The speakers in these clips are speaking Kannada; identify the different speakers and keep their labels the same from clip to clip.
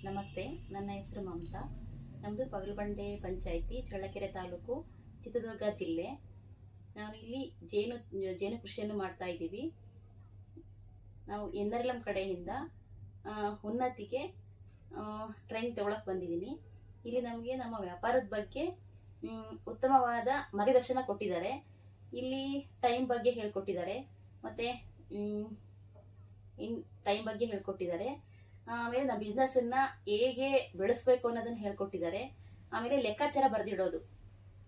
Speaker 1: ನಮಸ್ತೆ, ನನ್ನ ಹೆಸರು ಮಮತಾ. ನಮ್ಮದು ಪಗಲ್ಬಂಡೆ ಪಂಚಾಯಿತಿ, ಚಳ್ಳಕೆರೆ ತಾಲೂಕು, ಚಿತ್ರದುರ್ಗ ಜಿಲ್ಲೆ. ನಾವು ಇಲ್ಲಿ ಜೇನು ಕೃಷಿಯನ್ನು ಮಾಡ್ತಾ ಇದ್ದೀವಿ. ನಾವು ಎನ್ಆರ್ಎಲ್ಎಂ ಕಡೆಯಿಂದ ಉನ್ನತಿಗೆ ಟ್ರೈನಿಂಗ್ ತಗೊಳಕ್ಕೆ ಬಂದಿದ್ದೀನಿ. ಇಲ್ಲಿ ನಮಗೆ ನಮ್ಮ ವ್ಯಾಪಾರದ ಬಗ್ಗೆ ಉತ್ತಮವಾದ ಮಾರ್ಗದರ್ಶನ ಕೊಟ್ಟಿದ್ದಾರೆ. ಇಲ್ಲಿ ಟೈಮ್ ಬಗ್ಗೆ ಹೇಳ್ಕೊಟ್ಟಿದ್ದಾರೆ, ಮತ್ತು ಟೈಮ್ ಬಗ್ಗೆ ಹೇಳ್ಕೊಟ್ಟಿದ್ದಾರೆ. ಆಮೇಲೆ ನಮ್ಮ ಬಿಸ್ನೆಸ್ಸನ್ನು ಹೇಗೆ ಬೆಳೆಸ್ಬೇಕು ಅನ್ನೋದನ್ನ ಹೇಳ್ಕೊಟ್ಟಿದ್ದಾರೆ. ಆಮೇಲೆ ಲೆಕ್ಕಾಚಾರ ಬರೆದಿಡೋದು,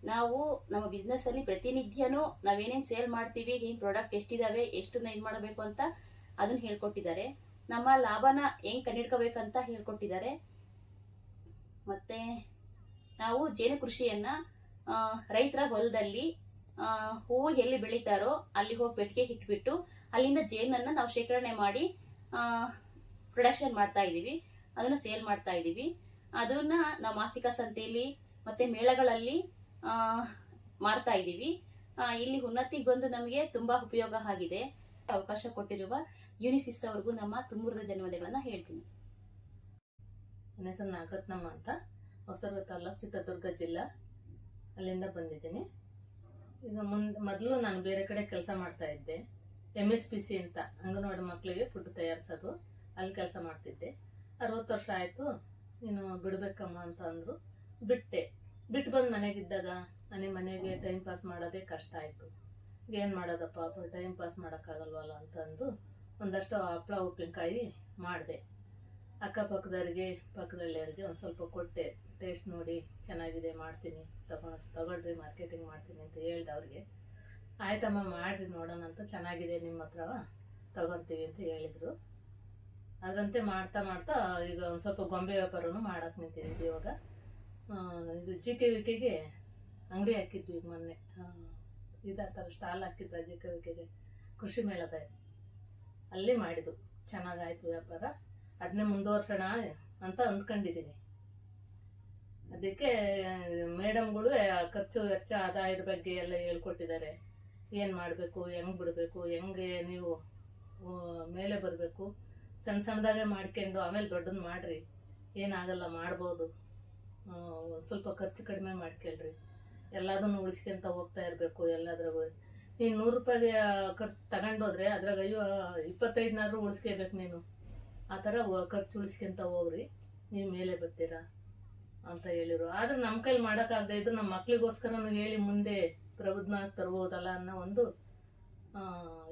Speaker 1: ನಾವು ನಮ್ಮ ಬಿಸ್ನೆಸ್ಸಲ್ಲಿ ಪ್ರತಿನಿತ್ಯನೂ ನಾವೇನೇನು ಸೇಲ್ ಮಾಡ್ತೀವಿ, ಏನು ಪ್ರಾಡಕ್ಟ್ ಎಷ್ಟಿದ್ದಾವೆ, ಎಷ್ಟನ್ನ ಇದು ಮಾಡಬೇಕು ಅಂತ ಅದನ್ನ ಹೇಳ್ಕೊಟ್ಟಿದ್ದಾರೆ. ನಮ್ಮ ಲಾಭನ ಹೆಂಗೆ ಕಂಡಿಡ್ಕೋಬೇಕಂತ ಹೇಳ್ಕೊಟ್ಟಿದ್ದಾರೆ. ಮತ್ತು ನಾವು ಜೇನು ಕೃಷಿಯನ್ನು ರೈತರ ಹೊಲದಲ್ಲಿ ಹೂವು ಎಲ್ಲಿ ಬೆಳೀತಾರೋ ಅಲ್ಲಿ ಹೋಗಿ ಪೆಟ್ಟಿಗೆ ಇಟ್ಬಿಟ್ಟು ಅಲ್ಲಿಂದ ಜೇನನ್ನು ನಾವು ಶೇಖರಣೆ ಮಾಡಿ ಪ್ರೊಡಕ್ಷನ್ ಮಾಡ್ತಾ ಇದ್ದೀವಿ, ಅದನ್ನು ಸೇಲ್ ಮಾಡ್ತಾ ಇದ್ದೀವಿ. ಅದನ್ನ ನಾವು ಮಾಸಿಕ ಸಂತೆಯಲ್ಲಿ ಮತ್ತು ಮೇಳಗಳಲ್ಲಿ ಮಾಡ್ತಾ ಇದ್ದೀವಿ. ಇಲ್ಲಿ ಉನ್ನತಿಗೆ ಬಂದು ನಮಗೆ ತುಂಬ ಉಪಯೋಗ ಆಗಿದೆ. ಅವಕಾಶ ಕೊಟ್ಟಿರುವ ಯುನಿಸಿಸ್ ಅವ್ರಿಗೂ ನಮ್ಮ ತುಂಬುರದ ಧನ್ಯವಾದಗಳನ್ನು ಹೇಳ್ತೀನಿ.
Speaker 2: ನನ್ನ ಹೆಸರು ನಾಗರತ್ನಮ್ಮ ಅಂತ, ಹೊಸದುರ್ಗ ತಾಲೂಕು, ಚಿತ್ರದುರ್ಗ ಜಿಲ್ಲಾ, ಅಲ್ಲಿಂದ ಬಂದಿದ್ದೀನಿ. ಈಗ ಮೊದಲು ನಾನು ಬೇರೆ ಕಡೆ ಕೆಲಸ ಮಾಡ್ತಾ ಇದ್ದೆ. MSPC ಅಂತ, ಅಂಗನವಾಡಿ ಮಕ್ಕಳಿಗೆ ಫುಡ್ ತಯಾರಿಸೋದು, ಅಲ್ಲಿ ಕೆಲಸ ಮಾಡ್ತಿದ್ದೆ. 60 ವರ್ಷ ಆಯಿತು, ನೀನು ಬಿಡಬೇಕಮ್ಮ ಅಂತ ಅಂದರು. ಬಿಟ್ಟು ಬಂದು ಮನೆಗಿದ್ದಾಗ ನನಗೆ ಮನೆಗೆ ಟೈಮ್ ಪಾಸ್ ಮಾಡೋದೇ ಕಷ್ಟ ಆಯಿತು. ಏನು ಮಾಡೋದಪ್ಪ, ಟೈಮ್ ಪಾಸ್ ಮಾಡೋಕ್ಕಾಗಲ್ವಲ್ಲ ಅಂತಂದು ಒಂದಷ್ಟು ಹಪ್ಪಳ ಉಪ್ಪಿನಕಾಯಿ ಮಾಡಿದೆ. ಅಕ್ಕಪಕ್ಕದವ್ರಿಗೆ, ಪಕ್ಕದಳ್ಳಿಯವ್ರಿಗೆ ಒಂದು ಸ್ವಲ್ಪ ಕೊಟ್ಟೆ. ಟೇಸ್ಟ್ ನೋಡಿ ಚೆನ್ನಾಗಿದೆ, ಮಾಡ್ತೀನಿ, ತಗೊಳ್ರಿ, ಮಾರ್ಕೆಟಿಂಗ್ ಮಾಡ್ತೀನಿ ಅಂತ ಹೇಳ್ದೆ ಅವ್ರಿಗೆ. ಆಯ್ತಮ್ಮ ಮಾಡಿರಿ ನೋಡೋಣ ಅಂತ, ಚೆನ್ನಾಗಿದೆ ನಿಮ್ಮ ಹತ್ರ ತಗೊತೀವಿ ಅಂತ ಹೇಳಿದರು. ಅದರಂತೆ ಮಾಡ್ತಾ ಮಾಡ್ತಾ ಈಗ ಒಂದು ಸ್ವಲ್ಪ ಗೊಂಬೆ ವ್ಯಾಪಾರನೂ ಮಾಡೋಕೆ ನಿಂತಿದ್ದೀವಿ. ಇವಾಗ ಇದು GKVKಗೆ ಅಂಗಡಿ ಹಾಕಿದ್ವಿ ಮೊನ್ನೆ. ಇದೇ ಥರ ಸ್ಟಾಲ್ ಹಾಕಿದ್ರೆ GKVKಗೆ ಕೃಷಿ ಮೇಳದ ಅಲ್ಲಿ ಮಾಡಿದ್ದು. ಚೆನ್ನಾಗಾಯ್ತು ವ್ಯಾಪಾರ. ಅದನ್ನೇ ಮುಂದುವರ್ಸೋಣ ಅಂತ ಅಂದ್ಕೊಂಡಿದ್ದೀನಿ. ಅದಕ್ಕೆ ಮೇಡಮ್ಗಳು ಖರ್ಚು ವೆಚ್ಚ ಆದಾಯದ ಬಗ್ಗೆ ಎಲ್ಲ ಹೇಳ್ಕೊಟ್ಟಿದ್ದಾರೆ. ಏನು ಮಾಡಬೇಕು, ಹೆಂಗೆ ಬಿಡಬೇಕು, ಹೆಂಗೆ ನೀವು ಮೇಲೆ ಬರಬೇಕು, ಸಣ್ಣ ಸಣ್ಣದಾಗೆ ಮಾಡ್ಕೊಂಡು ಆಮೇಲೆ ದೊಡ್ಡದು ಮಾಡಿರಿ, ಏನಾಗಲ್ಲ, ಮಾಡ್ಬೋದು, ಸ್ವಲ್ಪ ಖರ್ಚು ಕಡಿಮೆ ಮಾಡ್ಕೊಳ್ರಿ, ಎಲ್ಲದನ್ನು ಉಳಿಸ್ಕೊಂತ ಹೋಗ್ತಾ ಇರಬೇಕು. ಎಲ್ಲದ್ರಾಗೂ ನೀನು 100 ರೂಪಾಯಿಗೆ ಖರ್ಚು ತಗೊಂಡೋದ್ರೆ ಅದ್ರಾಗ 25ನಾದ್ರೂ ಉಳಿಸ್ಕೋಬೇಕು ನೀನು. ಆ ಥರ ಖರ್ಚು ಉಳಿಸ್ಕೊಂತ ಹೋಗ್ರಿ, ನೀವು ಮೇಲೆ ಬರ್ತೀರಾ ಅಂತ ಹೇಳಿರು. ಆದ್ರೆ ನಮ್ಮ ಕೈಲಿ ಮಾಡೋಕ್ಕಾಗದೆ ಇದ್ದು ನಮ್ಮ ಮಕ್ಳಿಗೋಸ್ಕರನೂ ಹೇಳಿ ಮುಂದೆ ಪ್ರಬುದ್ಧ ತರ್ಬೋದಲ್ಲ ಅನ್ನೋ ಒಂದು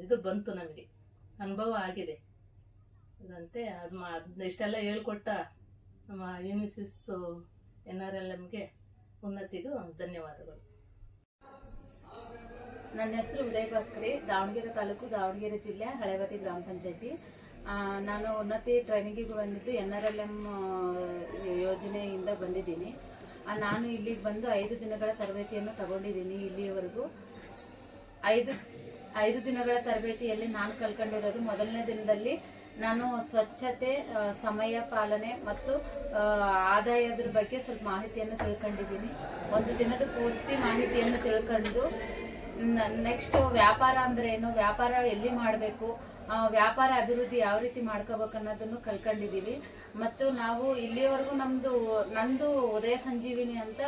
Speaker 2: ಇದು ಬಂತು, ನನಗೆ ಅನುಭವ ಆಗಿದೆ. ಅದಂತೆ ಅದು ಇಷ್ಟೆಲ್ಲ ಹೇಳ್ಕೊಟ್ಟ ನಮ್ಮ ಯುನಿಸಿಸ್ NRLMಗೆ ಉನ್ನತಿಗೂ ಧನ್ಯವಾದಗಳು.
Speaker 3: ನನ್ನ ಹೆಸರು ಉದಯ ಭಾಸ್ಕರಿ, ದಾವಣಗೆರೆ ತಾಲೂಕು, ದಾವಣಗೆರೆ ಜಿಲ್ಲೆ, ಹಳೇವತಿ ಗ್ರಾಮ ಪಂಚಾಯತಿ. ನಾನು ಉನ್ನತಿ ಟ್ರೈನಿಂಗಿಗೆ ಬಂದಿದ್ದು NRLM ಯೋಜನೆಯಿಂದ ಬಂದಿದ್ದೀನಿ. ನಾನು ಇಲ್ಲಿಗೆ ಬಂದು 5 ದಿನಗಳ ತರಬೇತಿಯನ್ನು ತಗೊಂಡಿದ್ದೀನಿ. ಇಲ್ಲಿಯವರೆಗೂ 5 ದಿನಗಳ ತರಬೇತಿಯಲ್ಲಿ ನಾನು ಕಲ್ಕೊಂಡಿರೋದು, ಮೊದಲನೇ ದಿನದಲ್ಲಿ ನಾನು ಸ್ವಚ್ಛತೆ, ಸಮಯ ಪಾಲನೆ ಮತ್ತು ಆದಾಯದ ಬಗ್ಗೆ ಸ್ವಲ್ಪ ಮಾಹಿತಿಯನ್ನು ತಿಳ್ಕೊಂಡಿದ್ದೀನಿ. ಒಂದು ದಿನದ ಪೂರ್ತಿ ಮಾಹಿತಿಯನ್ನು ತಿಳ್ಕೊಂಡು ನೆಕ್ಸ್ಟ್ ವ್ಯಾಪಾರ ಅಂದರೆ ಏನು, ವ್ಯಾಪಾರ ಎಲ್ಲಿ ಮಾಡಬೇಕು, ವ್ಯಾಪಾರ ಅಭಿವೃದ್ಧಿ ಯಾವ ರೀತಿ ಮಾಡ್ಕೋಬೇಕು ಅನ್ನೋದನ್ನು ಕಲ್ಕೊಂಡಿದ್ದೀವಿ. ಮತ್ತು ನಾವು ಇಲ್ಲಿಯವರೆಗೂ ನಂದು ಉದಯ ಸಂಜೀವಿನಿ ಅಂತ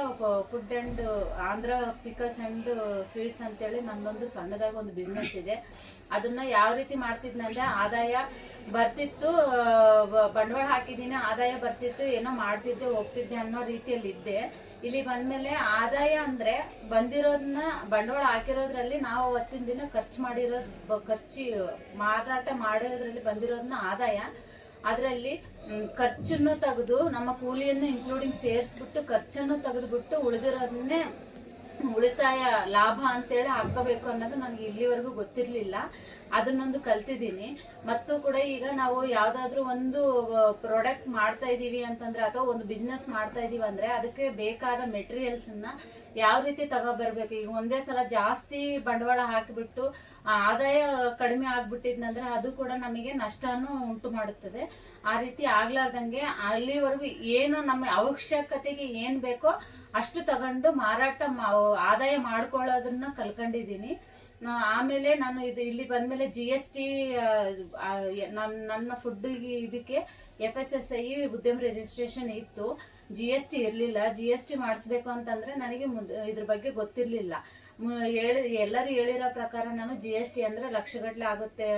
Speaker 3: food and Andhra pickles and sweets ಅಂತೇಳಿ ನನ್ನೊಂದು ಸಣ್ಣದಾಗಿ ಒಂದು ಬಿಸ್ನೆಸ್ ಇದೆ. ಅದನ್ನು ಯಾವ ರೀತಿ ಮಾಡ್ತಿದ್ನಂದರೆ, ಆದಾಯ ಬರ್ತಿತ್ತು, ಬಂಡವಾಳ ಹಾಕಿದ್ದೀನಿ, ಆದಾಯ ಬರ್ತಿತ್ತು, ಏನೋ ಮಾಡ್ತಿದ್ದೆ ಹೋಗ್ತಿದ್ದೆ ಅನ್ನೋ ರೀತಿಯಲ್ಲಿ ಇದ್ದೆ. ಇಲ್ಲಿ ಬಂದಮೇಲೆ ಆದಾಯ ಅಂದರೆ ಬಂದಿರೋದನ್ನ, ಬಂಡವಾಳ ಹಾಕಿರೋದ್ರಲ್ಲಿ ನಾವು ಅವತ್ತಿನ ದಿನ ಖರ್ಚು ಮಾರಾಟ ಮಾಡೋದ್ರಲ್ಲಿ ಬಂದಿರೋದನ್ನ ಆದಾಯ, ಅದರಲ್ಲಿ ಖರ್ಚನ್ನು ತೆಗೆದು ನಮ್ಮ ಕೂಲಿಯನ್ನು ಇನ್ಕ್ಲೂಡಿಂಗ್ ಸೇರಿಸ್ಬಿಟ್ಟು ಖರ್ಚನ್ನು ತೆಗೆದುಬಿಟ್ಟು ಉಳಿದಿರೋದನ್ನೇ ಉಳಿತಾಯ ಲಾಭ ಅಂತೇಳಿ ಹಾಕೋಬೇಕು ಅನ್ನೋದು ನನಗೆ ಇಲ್ಲಿವರೆಗೂ ಗೊತ್ತಿರಲಿಲ್ಲ. ಅದನ್ನೊಂದು ಕಲ್ತಿದ್ದೀನಿ. ಮತ್ತು ಕೂಡ ಈಗ ನಾವು ಯಾವುದಾದ್ರೂ ಒಂದು ಪ್ರಾಡಕ್ಟ್ ಮಾಡ್ತಾ ಇದ್ದೀವಿ ಅಂತಂದರೆ, ಅಥವಾ ಒಂದು ಬಿಸ್ನೆಸ್ ಮಾಡ್ತಾ ಇದ್ದೀವಿ ಅಂದರೆ ಅದಕ್ಕೆ ಬೇಕಾದ ಮೆಟೀರಿಯಲ್ಸನ್ನು ಯಾವ ರೀತಿ ತಗೊಬರ್ಬೇಕು. ಈಗ ಒಂದೇ ಸಲ ಜಾಸ್ತಿ ಬಂಡವಾಳ ಹಾಕಿಬಿಟ್ಟು ಆದಾಯ ಕಡಿಮೆ ಆಗ್ಬಿಟ್ಟಿದ್ನಂದ್ರೆ ಅದು ಕೂಡ ನಮಗೆ ನಷ್ಟನೂ ಉಂಟು ಮಾಡುತ್ತದೆ. ಆ ರೀತಿ ಆಗ್ಲಾರ್ದಂಗೆ ಅಲ್ಲಿವರೆಗೂ ಏನು ನಮ್ಮ ಅವಶ್ಯಕತೆಗೆ ಏನು ಬೇಕೋ ಅಷ್ಟು ತಗೊಂಡು ಮಾರಾಟ ಆದಾಯ ಮಾಡ್ಕೊಳ್ಳೋದನ್ನ ಕಲ್ಕೊಂಡಿದ್ದೀನಿ. ಆಮೇಲೆ ನಾನು ಇಲ್ಲಿ ಬಂದ್ಮೇಲೆ GST ನನ್ನ ಫುಡ್ ಇದಕ್ಕೆ FSSAI ಉದ್ಯಮ ರಿಜಿಸ್ಟ್ರೇಷನ್ ಇತ್ತು. GST ಇರ್ಲಿಲ್ಲ. GST ಮಾಡಿಸ್ಬೇಕು ಅಂತಂದ್ರೆ ನನಗೆ ಇದ್ರ ಬಗ್ಗೆ ಗೊತ್ತಿರ್ಲಿಲ್ಲ. ಎಲ್ಲರೂ ಹೇಳಿರೋ ಪ್ರಕಾರ ನಾನು GST ಅಂದ್ರೆ ಲಕ್ಷಗಟ್ಲೆ ಆಗುತ್ತೆ,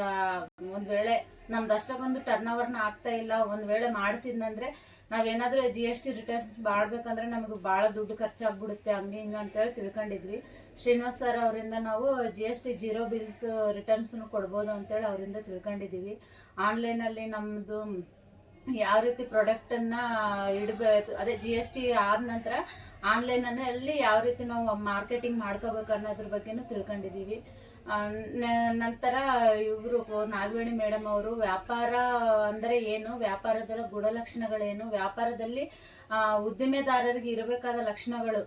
Speaker 3: ಒಂದ್ ವೇಳೆ ನಮ್ದು ಅಷ್ಟಕ್ಕೊಂದು ಟರ್ನ್ ಓವರ್ನ ಆಗ್ತಾ ಇಲ್ಲ, ಒಂದ್ ವೇಳೆ ಮಾಡಿಸಿದ್ನಂದ್ರೆ ನಾವೇನಾದ್ರೂ GST ರಿಟರ್ನ್ಸ್ ಮಾಡ್ಬೇಕಂದ್ರೆ ನಮಗೆ ಬಹಳ ದುಡ್ಡು ಖರ್ಚಾಗ್ಬಿಡುತ್ತೆ, ಹಂಗೆ ಹಿಂಗ ಅಂತೇಳಿ ತಿಳ್ಕೊಂಡಿದ್ವಿ. ಶ್ರೀನಿವಾಸ್ ಸರ್ ಅವರಿಂದ ನಾವು GST 0 ಬಿಲ್ಸ್ ರಿಟರ್ನ್ಸ್ ಕೊಡ್ಬೋದು ಅಂತೇಳಿ ಅವರಿಂದ ತಿಳ್ಕೊಂಡಿದೀವಿ. ಆನ್ಲೈನ್ ಅಲ್ಲಿ ನಮ್ದು ಯಾವ ರೀತಿ ಪ್ರಾಡಕ್ಟ್ ಅನ್ನ ಇಡಬೇಕು, ಅದೇ GST ಆದ ನಂತರ ಆನ್ಲೈನ್ ಅಲ್ಲಿ ಯಾವ ರೀತಿ ನಾವು ಮಾರ್ಕೆಟಿಂಗ್ ಮಾಡ್ಕೋಬೇಕು ಅನ್ನೋದ್ರ ಬಗ್ಗೆನೂ ತಿಳ್ಕೊಂಡಿದೀವಿ. ನಂತರ ಇವರು ನಾಗವೇಣಿ ಮೇಡಮ್ ಅವರು ವ್ಯಾಪಾರ ಅಂದ್ರೆ ಏನು, ವ್ಯಾಪಾರದ ಗುಣಲಕ್ಷಣಗಳೇನು, ವ್ಯಾಪಾರದಲ್ಲಿ ಉದ್ದಿಮೆದಾರರಿಗೆ ಇರಬೇಕಾದ ಲಕ್ಷಣಗಳು,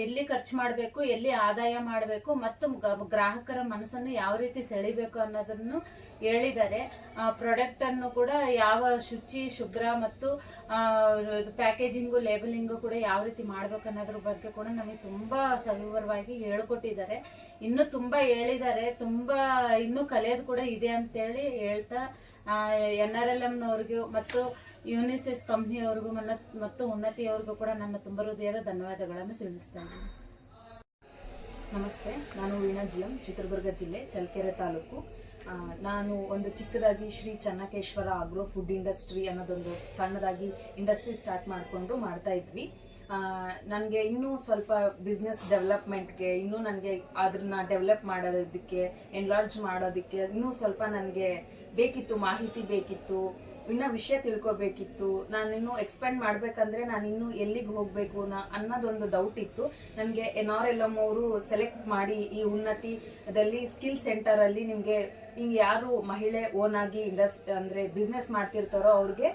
Speaker 3: ಎಲ್ಲಿ ಖರ್ಚು ಮಾಡಬೇಕು, ಎಲ್ಲಿ ಆದಾಯ ಮಾಡಬೇಕು ಮತ್ತು ಗ್ರಾಹಕರ ಮನಸ್ಸನ್ನು ಯಾವ ರೀತಿ ಸೆಳಿಬೇಕು ಅನ್ನೋದನ್ನು ಹೇಳಿದ್ದಾರೆ. ಪ್ರಾಡಕ್ಟ್ ಅನ್ನು ಕೂಡ ಯಾವ ಶುಚಿ ಶುಭ್ರ ಮತ್ತು ಪ್ಯಾಕೇಜಿಂಗು ಲೇಬಲಿಂಗು ಕೂಡ ಯಾವ ರೀತಿ ಮಾಡ್ಬೇಕು ಅನ್ನೋದ್ರ ಬಗ್ಗೆ ಕೂಡ ನಮಗೆ ತುಂಬಾ ಸವಿವರವಾಗಿ ಹೇಳ್ಕೊಟ್ಟಿದ್ದಾರೆ. ಇನ್ನೂ ತುಂಬಾ ಹೇಳಿದ್ದಾರೆ, ತುಂಬಾ ಇನ್ನೂ ಕಲಿಯೋದು ಕೂಡ ಇದೆ ಅಂತೇಳಿ ಹೇಳ್ತಾ NRLMನವ್ರಿಗೂ ಮತ್ತು ಯುನಿಸೆಸ್ ಕಂಪ್ನಿಯವ್ರಿಗೂ ಮತ್ತು ಉನ್ನತಿಯವ್ರಿಗೂ ಕೂಡ ನನ್ನ ತುಂಬ ಹೃದಯದ ಧನ್ಯವಾದಗಳನ್ನು ತಿಳಿಸ್ತಾ ಇದ್ದೀನಿ.
Speaker 4: ನಮಸ್ತೆ, ನಾನು ವೀಣಾ GM, ಚಿತ್ರದುರ್ಗ ಜಿಲ್ಲೆ, ಚಳ್ಳಕೆರೆ ತಾಲೂಕು. ನಾನು ಒಂದು ಚಿಕ್ಕದಾಗಿ Shri Channakeshwara agro food industry ಅನ್ನೋದೊಂದು ಸಣ್ಣದಾಗಿ ಇಂಡಸ್ಟ್ರಿ ಸ್ಟಾರ್ಟ್ ಮಾಡಿಕೊಂಡು ಮಾಡ್ತಾ ಇದ್ವಿ. ನನಗೆ ಇನ್ನೂ ಸ್ವಲ್ಪ ಬಿಸ್ನೆಸ್ ಡೆವಲಪ್ಮೆಂಟ್ಗೆ, ಇನ್ನೂ ನನಗೆ ಅದನ್ನ ಡೆವಲಪ್ ಮಾಡೋದಕ್ಕೆ, ಎನ್ಲಾರ್ಜ್ ಮಾಡೋದಕ್ಕೆ ಇನ್ನೂ ಸ್ವಲ್ಪ ನನಗೆ ಬೇಕಿತ್ತು, ಮಾಹಿತಿ ಬೇಕಿತ್ತು, ಇನ್ನೂ ವಿಷಯ ತಿಳ್ಕೊಬೇಕಿತ್ತು. ನಾನಿನ್ನೂ ಎಕ್ಸ್ಪೆಂಡ್ ಮಾಡಬೇಕಂದ್ರೆ ನಾನಿನ್ನೂ ಎಲ್ಲಿಗೆ ಹೋಗಬೇಕು ಅನ್ನೋದೊಂದು ಡೌಟ್ ಇತ್ತು. ನನಗೆ NRLM ಅವರು ಸೆಲೆಕ್ಟ್ ಮಾಡಿ ಈ ಉನ್ನತಿದಲ್ಲಿ ಸ್ಕಿಲ್ ಸೆಂಟರಲ್ಲಿ ನಿಮಗೆ ಹಿಂಗೆ ಯಾರು ಮಹಿಳೆ ಓನ್ ಆಗಿ ಅಂದರೆ ಬಿಸ್ನೆಸ್ ಮಾಡ್ತಿರ್ತಾರೋ ಅವ್ರಿಗೆ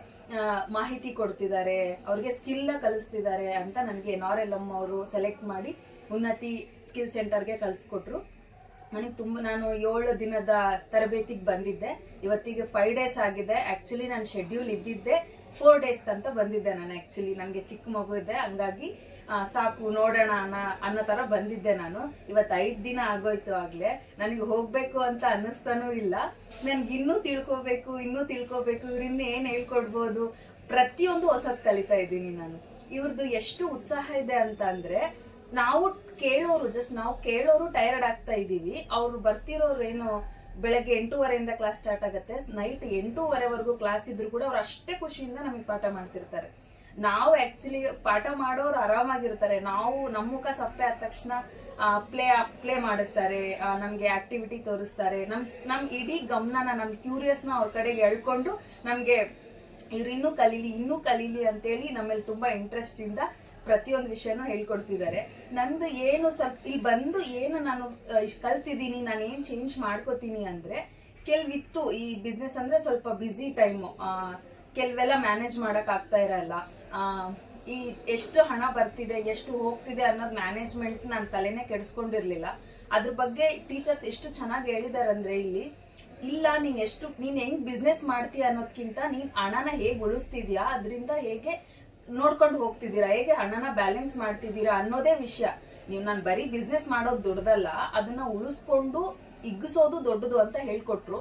Speaker 4: ಮಾಹಿತಿ ಕೊಡ್ತಿದ್ದಾರೆ, ಅವ್ರಿಗೆ ಸ್ಕಿಲ್ನ ಕಲಿಸ್ತಿದ್ದಾರೆ ಅಂತ ನನಗೆ NRLM ಅವರು ಸೆಲೆಕ್ಟ್ ಮಾಡಿ ಉನ್ನತಿ ಸ್ಕಿಲ್ ಸೆಂಟರ್ಗೆ ಕಳಿಸ್ಕೊಟ್ರು. ನನಗೆ ನಾನು 7 ದಿನದ ತರಬೇತಿಗೆ ಬಂದಿದ್ದೆ. ಇವತ್ತಿಗೆ 5 ಡೇಸ್ ಆಗಿದೆ. ಆಕ್ಚುಲಿ ನಾನು ಶೆಡ್ಯೂಲ್ ಇದ್ದಿದ್ದೆ 4 ಡೇಸ್ ಅಂತ ಬಂದಿದ್ದೆ. ನಾನು ಆಕ್ಚುಲಿ ನನಗೆ ಚಿಕ್ಕ ಮಗು ಇದೆ, ಹಂಗಾಗಿ ಸಾಕು ನೋಡೋಣ ಅನ್ನೋ ತರ ಬಂದಿದ್ದೆ ನಾನು. ಇವತ್ತು 5 ದಿನ ಆಗೋಯ್ತು. ಆಗ್ಲೇ ನನಗೆ ಹೋಗ್ಬೇಕು ಅಂತ ಅನ್ನಿಸ್ತಾನೂ ಇಲ್ಲ. ನನ್ಗೆ ಇನ್ನೂ ತಿಳ್ಕೋಬೇಕು ಇವ್ರು ಇನ್ನು ಏನ್ ಹೇಳ್ಕೊಡ್ಬೋದು, ಪ್ರತಿಯೊಂದು ಹೊಸದ್ ಕಲಿತಾ ಇದ್ದೀನಿ ನಾನು. ಇವ್ರದ್ದು ಎಷ್ಟು ಉತ್ಸಾಹ ಇದೆ ಅಂತ ಅಂದ್ರೆ, ನಾವು ಕೇಳೋರು ಟೈರ್ಡ್ ಆಗ್ತಾ ಇದೀವಿ. ಅವ್ರು ಬರ್ತಿರೋರು ಏನು ಬೆಳಗ್ಗೆ 8:30 ಕ್ಲಾಸ್ ಸ್ಟಾರ್ಟ್ ಆಗುತ್ತೆ, ನೈಟ್ 8:30ವರೆಗೂ ಕ್ಲಾಸ್ ಇದ್ರು ಕೂಡ ಅವ್ರು ಅಷ್ಟೇ ಖುಷಿಯಿಂದ ನಮಗೆ ಪಾಠ ಮಾಡ್ತಿರ್ತಾರೆ. ನಾವು ಆಕ್ಚುಲಿ ಪಾಠ ಮಾಡೋರು ಆರಾಮಾಗಿರ್ತಾರೆ, ನಾವು ನಮ್ಮ ಮುಖ ಸಪ್ಪೆ ಆದ ತಕ್ಷಣ ಪ್ಲೇ ಮಾಡಿಸ್ತಾರೆ, ನಮ್ಗೆ ಆಕ್ಟಿವಿಟಿ ತೋರಿಸ್ತಾರೆ. ನಮ್ ಇಡೀ ಗಮನನ, ನಮ್ ಕ್ಯೂರಿಯಸ್ನ ಅವ್ರ ಕಡೆಗೆ ಎಳ್ಕೊಂಡು ನಮ್ಗೆ ಇವ್ರು ಇನ್ನೂ ಕಲೀಲಿ ಅಂತೇಳಿ ನಮ್ಮಲ್ಲಿ ತುಂಬಾ ಇಂಟ್ರೆಸ್ಟ್ ಇಂದ ಪ್ರತಿಯೊಂದು ವಿಷಯನೂ ಹೇಳ್ಕೊಡ್ತಿದ್ದಾರೆ. ನಂದು ಏನು ಸ್ವಲ್ಪ ಇಲ್ಲಿ ಬಂದು ಏನು ನಾನು ಕಲ್ತಿದ್ದೀನಿ, ನಾನು ಏನ್ ಚೇಂಜ್ ಮಾಡ್ಕೋತೀನಿ ಅಂದ್ರೆ, ಕೆಲವಿತ್ತು ಈ ಬಿಸ್ನೆಸ್ ಅಂದ್ರೆ ಸ್ವಲ್ಪ ಬ್ಯುಸಿ ಟೈಮು, ಕೆಲವೆಲ್ಲ ಮ್ಯಾನೇಜ್ ಮಾಡಕ್ ಆಗ್ತಾ ಇರಲ್ಲ. ಈ ಎಷ್ಟು ಹಣ ಬರ್ತಿದೆ ಎಷ್ಟು ಹೋಗ್ತಿದೆ ಅನ್ನೋದು ಮ್ಯಾನೇಜ್ಮೆಂಟ್ ನಾನು ತಲೆನೇ ಕೆಡಿಸ್ಕೊಂಡಿರ್ಲಿಲ್ಲ. ಅದ್ರ ಬಗ್ಗೆ ಟೀಚರ್ಸ್ ಎಷ್ಟು ಚೆನ್ನಾಗಿ ಹೇಳಿದಾರೆ ಅಂದ್ರೆ, ಇಲ್ಲ ನೀನ್ ಹೆಂಗ್ ಬಿಸ್ನೆಸ್ ಮಾಡ್ತೀಯ ಅನ್ನೋದ್ಕಿಂತ ನೀನ್ ಹಣನ ಹೇಗ್ ಉಳಿಸ್ತಿದ್ಯಾ, ಅದರಿಂದ ಹೇಗೆ ನೋಡ್ಕೊಂಡು ಹೋಗ್ತಿದ್ದೀರಾ, ಹೇಗೆ ಹಣನ ಬ್ಯಾಲೆನ್ಸ್ ಮಾಡ್ತಿದ್ದೀರಾ ಅನ್ನೋದೇ ವಿಷಯ. ನಾನು ಬರೀ ಬಿಸ್ನೆಸ್ ಮಾಡೋದು ದೊಡ್ಡದಲ್ಲ, ಅದನ್ನ ಉಳಿಸ್ಕೊಂಡು ಇಗ್ಗಿಸೋದು ದೊಡ್ಡದು ಅಂತ ಹೇಳ್ಕೊಟ್ರು.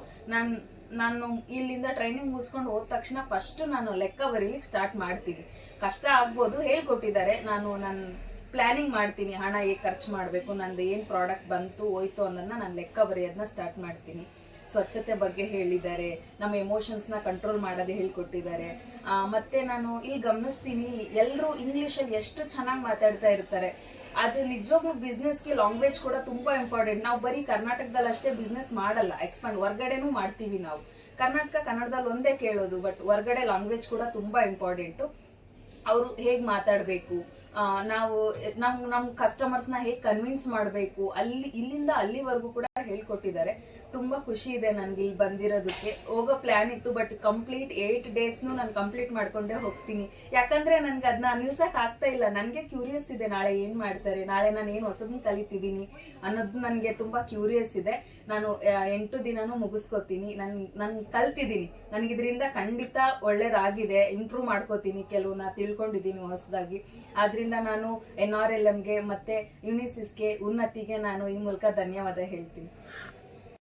Speaker 4: ನಾನು ಇಲ್ಲಿಂದ ಟ್ರೈನಿಂಗ್ ಮುಗಿಸ್ಕೊಂಡು ಹೋದ ತಕ್ಷಣ ಫಸ್ಟ್ ನಾನು ಲೆಕ್ಕ ಬರೀಲಿಕ್ಕೆ ಸ್ಟಾರ್ಟ್ ಮಾಡ್ತೀನಿ. ಕಷ್ಟ ಆಗ್ಬೋದು, ಹೇಳ್ಕೊಟ್ಟಿದ್ದಾರೆ. ನನ್ನ ಪ್ಲಾನಿಂಗ್ ಮಾಡ್ತೀನಿ, ಹಣ ಹೇಗೆ ಖರ್ಚು ಮಾಡಬೇಕು, ನಂದು ಏನು ಪ್ರಾಡಕ್ಟ್ ಬಂತು ಹೋಯ್ತು ಅನ್ನೋದನ್ನ ನಾನು ಲೆಕ್ಕ ಬರೆಯೋದನ್ನ ಸ್ಟಾರ್ಟ್ ಮಾಡ್ತೀನಿ. ಸ್ವಚ್ಛತೆ ಬಗ್ಗೆ ಹೇಳಿದ್ದಾರೆ, ನಮ್ಮ ಎಮೋಷನ್ಸ್ನ ಕಂಟ್ರೋಲ್ ಮಾಡೋದೇ ಹೇಳ್ಕೊಟ್ಟಿದ್ದಾರೆ. ಮತ್ತೆ ನಾನು ಇಲ್ಲಿ ಗಮನಿಸ್ತೀನಿ, ಎಲ್ಲರೂ ಇಂಗ್ಲೀಷಲ್ಲಿ ಎಷ್ಟು ಚೆನ್ನಾಗಿ ಮಾತಾಡ್ತಾ ಇರ್ತಾರೆ. ಅದು ನಿಜವಾಗ್ಲೂ ಬಿಸ್ನೆಸ್ಗೆ ಲ್ಯಾಂಗ್ವೇಜ್ ಕೂಡ ತುಂಬಾ ಇಂಪಾರ್ಟೆಂಟ್. ನಾವು ಬರೀ ಕರ್ನಾಟಕದಲ್ಲಿ ಅಷ್ಟೇ ಬಿಸ್ನೆಸ್ ಮಾಡಲ್ಲ, ಎಕ್ಸ್ಪಾಂಡ್ ಹೊರ್ಗಡೆನೂ ಮಾಡ್ತೀವಿ ನಾವು. ಕನ್ನಡದಲ್ಲಿ ಒಂದೇ ಕೇಳೋದು, ಬಟ್ ಹೊರ್ಗಡೆ ಲ್ಯಾಂಗ್ವೇಜ್ ಕೂಡ ತುಂಬಾ ಇಂಪಾರ್ಟೆಂಟು. ಅವರು ಹೇಗೆ ಮಾತಾಡಬೇಕು, ನಾವು ನಮ್ಮ ಕಸ್ಟಮರ್ಸ್ನ ಹೇಗೆ ಕನ್ವಿನ್ಸ್ ಮಾಡಬೇಕು, ಇಲ್ಲಿಂದ ಅಲ್ಲಿವರೆಗೂ ಕೂಡ ಹೇಳ್ಕೊಟ್ಟಿದ್ದಾರೆ. ತುಂಬಾ ಖುಷಿ ಇದೆ ನನಗೆ ಇಲ್ಲಿ ಬಂದಿರೋದಕ್ಕೆ. ಹೋಗೋ ಪ್ಲಾನ್ ಇತ್ತು, ಬಟ್ ಕಂಪ್ಲೀಟ್ 8 ಡೇಸ್ನು ನಾನು ಕಂಪ್ಲೀಟ್ ಮಾಡ್ಕೊಂಡೇ ಹೋಗ್ತೀನಿ. ಯಾಕಂದ್ರೆ ನನ್ಗೆ ಅದನ್ನ ನಿಲ್ಸಕ್ ಆಗ್ತಾ ಇಲ್ಲ. ನನಗೆ ಕ್ಯೂರಿಯಸ್ ಇದೆ, ನಾಳೆ ಏನ್ ಮಾಡ್ತಾರೆ, ನಾಳೆ ನಾನು ಏನು ಹೊಸದನ್ನ ಕಲಿತಿದ್ದೀನಿ ಅನ್ನೋದು ನನಗೆ ತುಂಬಾ ಕ್ಯೂರಿಯಸ್ ಇದೆ. ನಾನು 8 ದಿನನೂ ಮುಗಿಸ್ಕೋತೀನಿ. ನಾನು ಕಲ್ತಿದ್ದೀನಿ, ನನಗೆ ಇದರಿಂದ ಖಂಡಿತ ಒಳ್ಳೇದಾಗಿದೆ. ಇಂಪ್ರೂವ್ ಮಾಡ್ಕೋತೀನಿ, ಕೆಲವನ್ನ ತಿಳ್ಕೊಂಡಿದ್ದೀನಿ ಹೊಸದಾಗಿ. ಆದ್ರಿಂದ ನಾನು NRLMಗೆ ಮತ್ತೆ ಯುನಿಸಿಸ್ಗೆ, ಉನ್ನತಿಗೆ ನಾನು ಈ ಮೂಲಕ ಧನ್ಯವಾದ ಹೇಳ್ತೀನಿ.